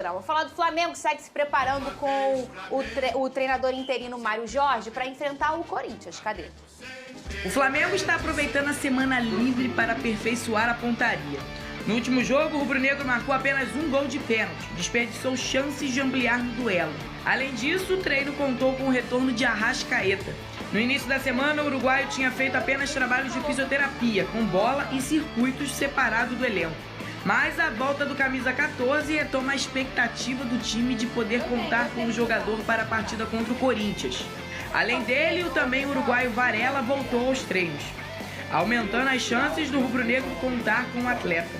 Vou falar do Flamengo, que segue se preparando com o treinador interino Mário Jorge para enfrentar o Corinthians. Cadê? O Flamengo está aproveitando a semana livre para aperfeiçoar a pontaria. No último jogo, o rubro-negro marcou apenas um gol de pênalti, desperdiçou chances de ampliar no duelo. Além disso, o treino contou com o retorno de Arrascaeta. No início da semana, o uruguaio tinha feito apenas trabalhos de fisioterapia, com bola e circuitos separados do elenco. Mas a volta do camisa 14 retoma a expectativa do time de poder contar com o jogador para a partida contra o Corinthians. Além dele, também o uruguaio Varela voltou aos treinos, aumentando as chances do rubro-negro contar com o atleta.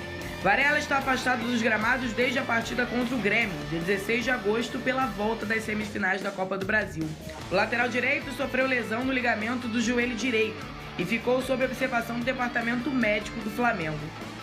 Varela está afastado dos gramados desde a partida contra o Grêmio, de 16 de agosto, pela volta das semifinais da Copa do Brasil. O lateral direito sofreu lesão no ligamento do joelho direito e ficou sob observação do departamento médico do Flamengo.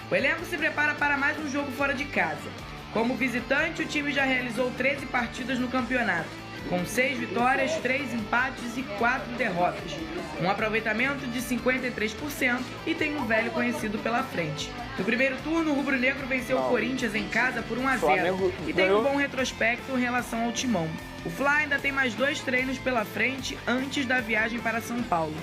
O elenco se prepara para mais um jogo fora de casa. Como visitante, o time já realizou 13 partidas no campeonato, com 6 vitórias, 3 empates e 4 derrotas. Um aproveitamento de 53% e tem um velho conhecido pela frente. No primeiro turno, o rubro-negro venceu o Corinthians em casa por 1-0 e tem um bom retrospecto em relação ao timão. O Fla ainda tem mais 2 treinos pela frente antes da viagem para São Paulo.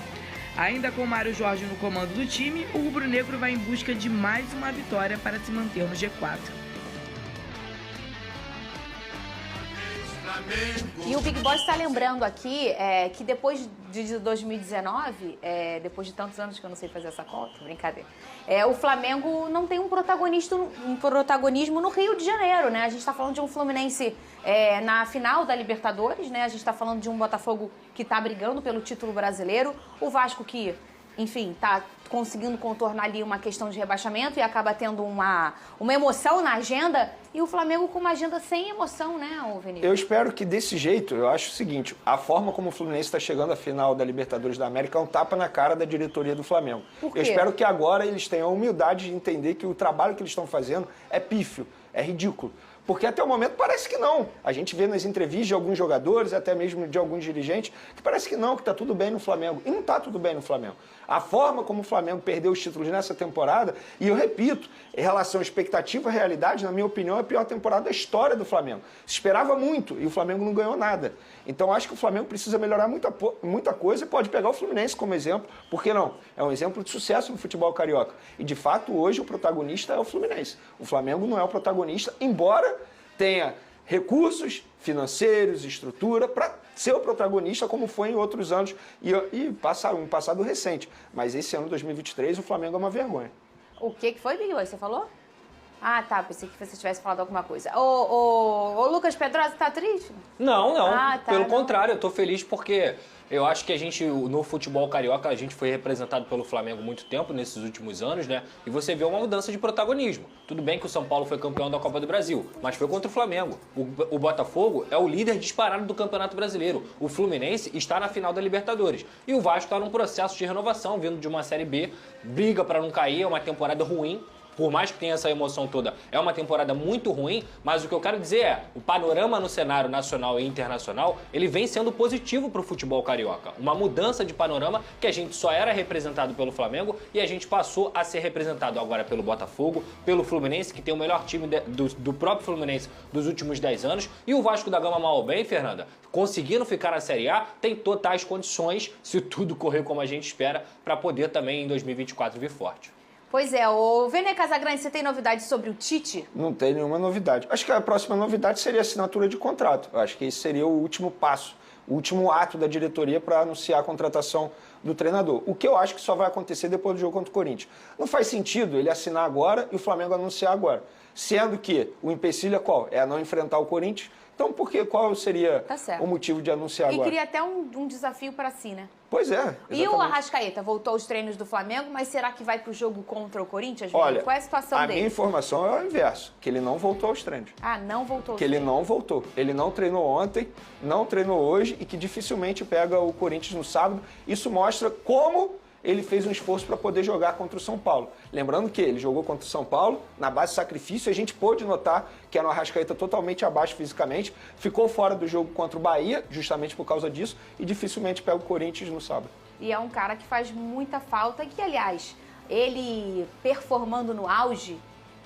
Ainda com Mário Jorge no comando do time, o rubro-negro vai em busca de mais uma vitória para se manter no G4. E o Big Boss está lembrando aqui que depois de 2019, depois de tantos anos que eu não sei fazer essa conta, brincadeira, o Flamengo não tem um protagonismo no Rio de Janeiro, né? A gente está falando de um Fluminense na final da Libertadores, né? A gente está falando de um Botafogo que está brigando pelo título brasileiro, o Vasco que, enfim, está conseguindo contornar ali uma questão de rebaixamento e acaba tendo uma emoção na agenda, e o Flamengo com uma agenda sem emoção, né, Vinícius? Eu espero que desse jeito, eu acho o seguinte, a forma como o Fluminense está chegando à final da Libertadores da América é um tapa na cara da diretoria do Flamengo. Por quê? Eu espero que agora eles tenham a humildade de entender que o trabalho que eles estão fazendo é pífio, é ridículo. Porque até o momento parece que não. A gente vê nas entrevistas de alguns jogadores, até mesmo de alguns dirigentes, que parece que não, que está tudo bem no Flamengo. E não está tudo bem no Flamengo. A forma como o Flamengo perdeu os títulos nessa temporada, e eu repito, em relação à expectativa e realidade, na minha opinião, é a pior temporada da história do Flamengo. Se esperava muito e o Flamengo não ganhou nada. Então acho que o Flamengo precisa melhorar muita coisa e pode pegar o Fluminense como exemplo. Por que não? É um exemplo de sucesso no futebol carioca. E de fato hoje o protagonista é o Fluminense. O Flamengo não é o protagonista, embora tenha recursos financeiros, estrutura para ser o protagonista como foi em outros anos e um passado recente. Mas esse ano, 2023, o Flamengo é uma vergonha. O que foi, Big Boy? Você falou? Ah, tá. Pensei que você tivesse falado alguma coisa. Ô, Lucas Pedrosa, tá triste? Não. Ah, tá, Pelo contrário, eu tô feliz porque eu acho que a gente, no futebol carioca, a gente foi representado pelo Flamengo muito tempo, nesses últimos anos, né? E você vê uma mudança de protagonismo. Tudo bem que o São Paulo foi campeão da Copa do Brasil, mas foi contra o Flamengo. O Botafogo é o líder disparado do Campeonato Brasileiro. O Fluminense está na final da Libertadores. E o Vasco está num processo de renovação, vindo de uma Série B, briga para não cair, é uma temporada ruim. Por mais que tenha essa emoção toda, é uma temporada muito ruim, mas o que eu quero dizer é, o panorama no cenário nacional e internacional, ele vem sendo positivo para o futebol carioca. Uma mudança de panorama que a gente só era representado pelo Flamengo e a gente passou a ser representado agora pelo Botafogo, pelo Fluminense, que tem o melhor time do próprio Fluminense dos últimos 10 anos, e o Vasco da Gama, mal ou bem, Fernanda, conseguindo ficar na Série A, tem totais condições, se tudo correr como a gente espera, para poder também em 2024 vir forte. Pois é, o Vene Casagrande, você tem novidades sobre o Tite? Não tem nenhuma novidade. Acho que a próxima novidade seria a assinatura de contrato. Eu acho que esse seria o último passo, o último ato da diretoria para anunciar a contratação do treinador. O que eu acho que só vai acontecer depois do jogo contra o Corinthians. Não faz sentido ele assinar agora e o Flamengo anunciar agora. Sendo que o empecilho é qual? É não enfrentar o Corinthians. Então, qual seria o motivo de anunciar agora? E queria até um desafio para si, né? Pois é, exatamente. E o Arrascaeta voltou aos treinos do Flamengo, mas será que vai para o jogo contra o Corinthians? Olha, qual é a situação dele? A minha informação é o inverso, que ele não voltou aos treinos. Ah, não voltou? Que ele não voltou. Ele não treinou ontem, não treinou hoje e que dificilmente pega o Corinthians no sábado. Isso mostra como ele fez um esforço para poder jogar contra o São Paulo. Lembrando que ele jogou contra o São Paulo, na base de sacrifício, a gente pôde notar que era um Arrascaeta totalmente abaixo fisicamente, ficou fora do jogo contra o Bahia, justamente por causa disso, e dificilmente pega o Corinthians no sábado. E é um cara que faz muita falta, que, aliás, ele performando no auge,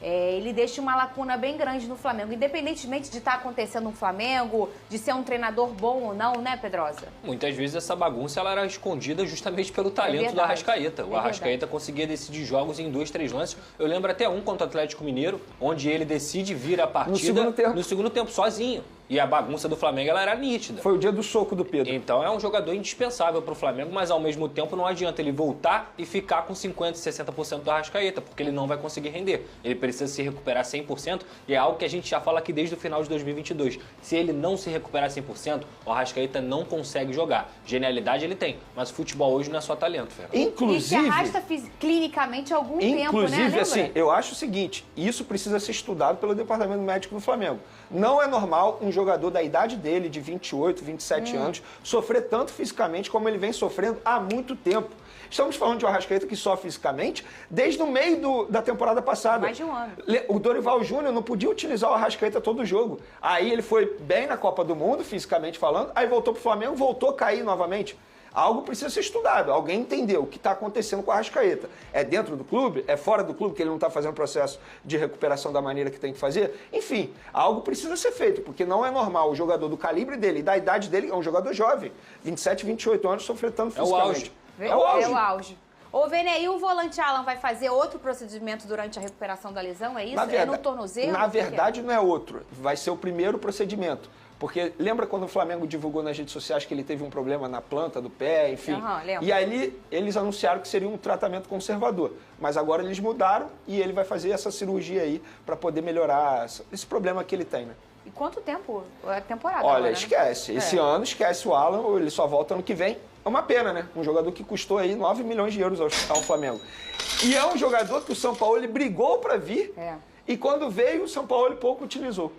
ele deixa uma lacuna bem grande no Flamengo, independentemente de estar acontecendo no Flamengo, de ser um treinador bom ou não, né, Pedrosa? Muitas vezes essa bagunça ela era escondida justamente pelo talento do Arrascaeta. O Arrascaeta conseguia decidir jogos em 2, 3 lances. Eu lembro até um contra o Atlético Mineiro, onde ele decide vir a partida no segundo tempo sozinho. E a bagunça do Flamengo ela era nítida. Foi o dia do soco do Pedro. Então é um jogador indispensável para o Flamengo, mas ao mesmo tempo não adianta ele voltar e ficar com 50%, 60% do Arrascaeta, porque ele não vai conseguir render. Ele precisa se recuperar 100% e é algo que a gente já fala aqui desde o final de 2022. Se ele não se recuperar 100%, o Arrascaeta não consegue jogar. Genialidade ele tem, mas o futebol hoje não é só talento, Fernando. Inclusive, e se arrasta clinicamente há algum tempo, né? Inclusive, assim, eu acho o seguinte, isso precisa ser estudado pelo departamento médico do Flamengo. Não é normal um jogador da idade dele, de 28, 27 anos, sofrer tanto fisicamente como ele vem sofrendo há muito tempo. Estamos falando de um Arrascaeta que sofre fisicamente desde o meio da temporada passada. Mais de um ano. O Dorival Júnior não podia utilizar o Arrascaeta todo jogo. Aí ele foi bem na Copa do Mundo, fisicamente falando, aí voltou pro Flamengo, voltou a cair novamente. Algo precisa ser estudado. Alguém entendeu o que está acontecendo com o Arrascaeta. É dentro do clube? É fora do clube que ele não está fazendo o processo de recuperação da maneira que tem que fazer? Enfim, algo precisa ser feito, porque não é normal o jogador do calibre dele e da idade dele, é um jogador jovem, 27, 28 anos, sofrer tanto fisicamente. É o auge. É o auge. Ô, Vene, e o volante Alan vai fazer outro procedimento durante a recuperação da lesão? É isso? É no tornozelo? Na verdade, não é outro. Vai ser o primeiro procedimento. Porque lembra quando o Flamengo divulgou nas redes sociais que ele teve um problema na planta do pé, enfim? Lembro. E aí eles anunciaram que seria um tratamento conservador. Mas agora eles mudaram e ele vai fazer essa cirurgia aí para poder melhorar esse problema que ele tem, né? E quanto tempo? É temporada Olha, agora, esquece. Né? Esse ano, esquece o Alan, ele só volta ano que vem. É uma pena, né? Um jogador que custou aí 9 milhões de euros ao Flamengo. E é um jogador que o São Paulo brigou para vir e quando veio, o São Paulo pouco utilizou.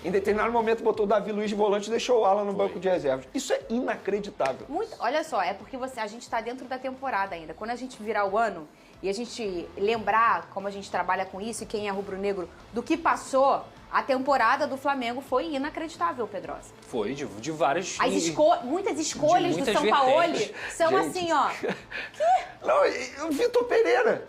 Em determinado momento botou o Davi Luiz de volante e deixou o Alan no banco de reservas. Isso é inacreditável. Olha só, é porque a gente está dentro da temporada ainda. Quando a gente virar o ano e a gente lembrar como a gente trabalha com isso e quem é rubro-negro, do que passou, a temporada do Flamengo foi inacreditável, Pedrosa. Foi, de várias... Muitas escolhas do São Paulo são Gente. assim, ó. Não, o Vitor Pereira,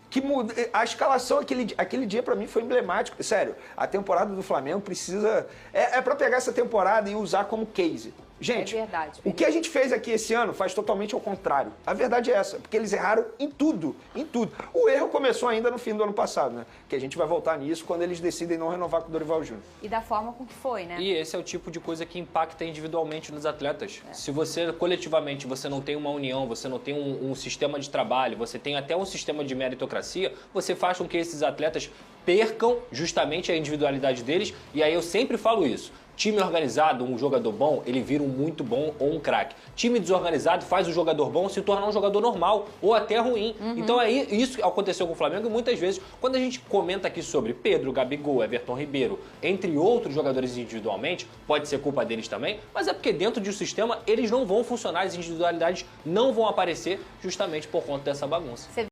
que muda, a escalação aquele dia pra mim foi emblemático. Sério, a temporada do Flamengo precisa... É pra pegar essa temporada e usar como case. Gente, é verdade, o que a gente fez aqui esse ano faz totalmente ao contrário. A verdade é essa, porque eles erraram em tudo, em tudo. O erro começou ainda no fim do ano passado, né? Que a gente vai voltar nisso quando eles decidem não renovar com o Dorival Júnior. E da forma com que foi, né? E esse é o tipo de coisa que impacta individualmente nos atletas. Se você, coletivamente, você não tem uma união, você não tem um sistema de trabalho, você tem até um sistema de meritocracia, você faz com que esses atletas percam justamente a individualidade deles. E aí eu sempre falo isso. Time organizado, um jogador bom, ele vira um muito bom ou um craque. Time desorganizado faz o jogador bom se tornar um jogador normal ou até ruim. Então aí isso aconteceu com o Flamengo e muitas vezes, quando a gente comenta aqui sobre Pedro, Gabigol, Everton Ribeiro, entre outros jogadores individualmente, pode ser culpa deles também, mas é porque dentro de um sistema eles não vão funcionar, as individualidades não vão aparecer justamente por conta dessa bagunça.